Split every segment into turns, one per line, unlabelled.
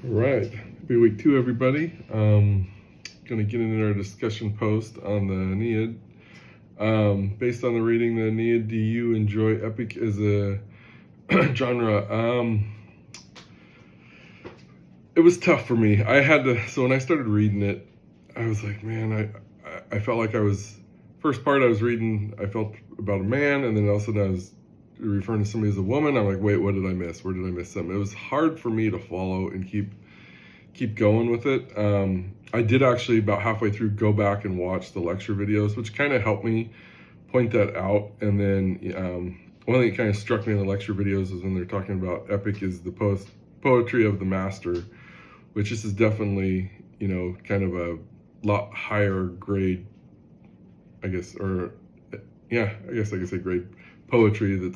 All right, happy week 2, everybody. Going to get into our discussion post on the Aeneid. Based on the reading the Aeneid, do you enjoy epic as a genre? It was tough for me. So when I started reading it, I was like, man, I felt like first part I was reading, I felt about a man, and then all of a sudden I was referring to somebody as a woman. I'm like, wait, what did I miss? Where did I miss something? It was hard for me to follow and keep going with it. I did actually about halfway through go back and watch the lecture videos, which kind of helped me point that out. And then one thing that kind of struck me in the lecture videos is when they're talking about epic is the poetry of the master, which this is definitely, kind of a lot higher grade, I guess, or yeah, I guess I could say grade poetry.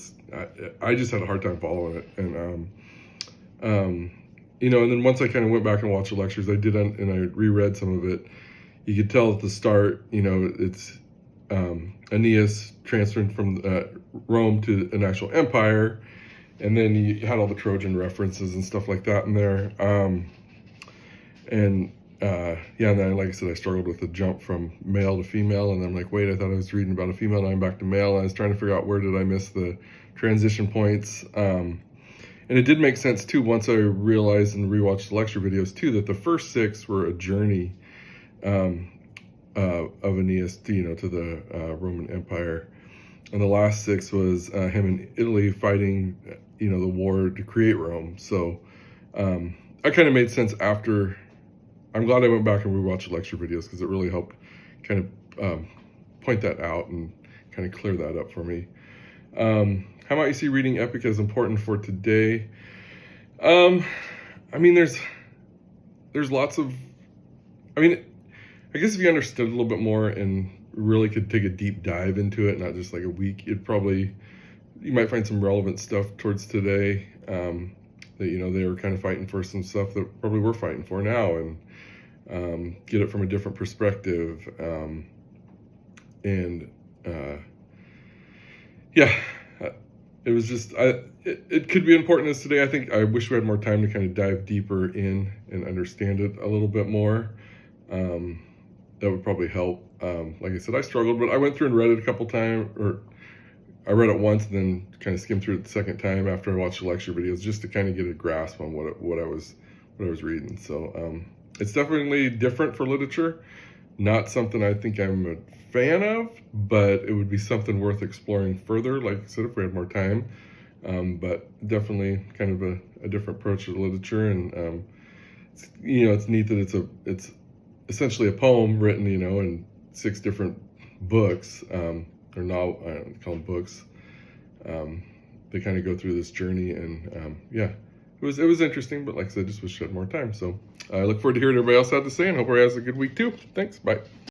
I just had a hard time following it. And and then once I kind of went back and watched the lectures, and I reread some of it. You could tell at the start, it's Aeneas transferred from Rome to an actual empire, and then you had all the Trojan references and stuff like that in there. And then, like I said, I struggled with the jump from male to female, and I'm like, wait, I thought I was reading about a female, now I'm back to male, and I was trying to figure out where did I miss the transition points. And it did make sense too once I realized and rewatched the lecture videos too that the first 6 were a journey of Aeneas, to the Roman Empire, and the last 6 was him in Italy fighting, the war to create Rome. So that kind of made sense after. I'm glad I went back and rewatched the lecture videos because it really helped kind of point that out and kind of clear that up for me. How might you see reading epic as important for today? There's lots of, I guess if you understood a little bit more and really could take a deep dive into it, not just like a week, you might find some relevant stuff towards today, that, they were kind of fighting for some stuff that probably we're fighting for now, and get it from a different perspective. It was just, it could be important as today. I think I wish we had more time to kind of dive deeper in and understand it a little bit more. That would probably help. Like I said, I struggled, but I went through and read it a couple times, or I read it once and then kind of skimmed through it the second time after I watched the lecture videos, just to kind of get a grasp on what I was reading. So it's definitely different for literature. Not something I think I'm a fan of, but it would be something worth exploring further, like I said, if we had more time. But definitely kind of a different approach to literature, and it's neat that it's essentially a poem written, in 6 different books, or novel, I don't call them books. They kind of go through this journey, and it was interesting, but like I said, just wish I had more time. So I look forward to hearing what everybody else had to say, and hope everybody has a good week too. Thanks, bye.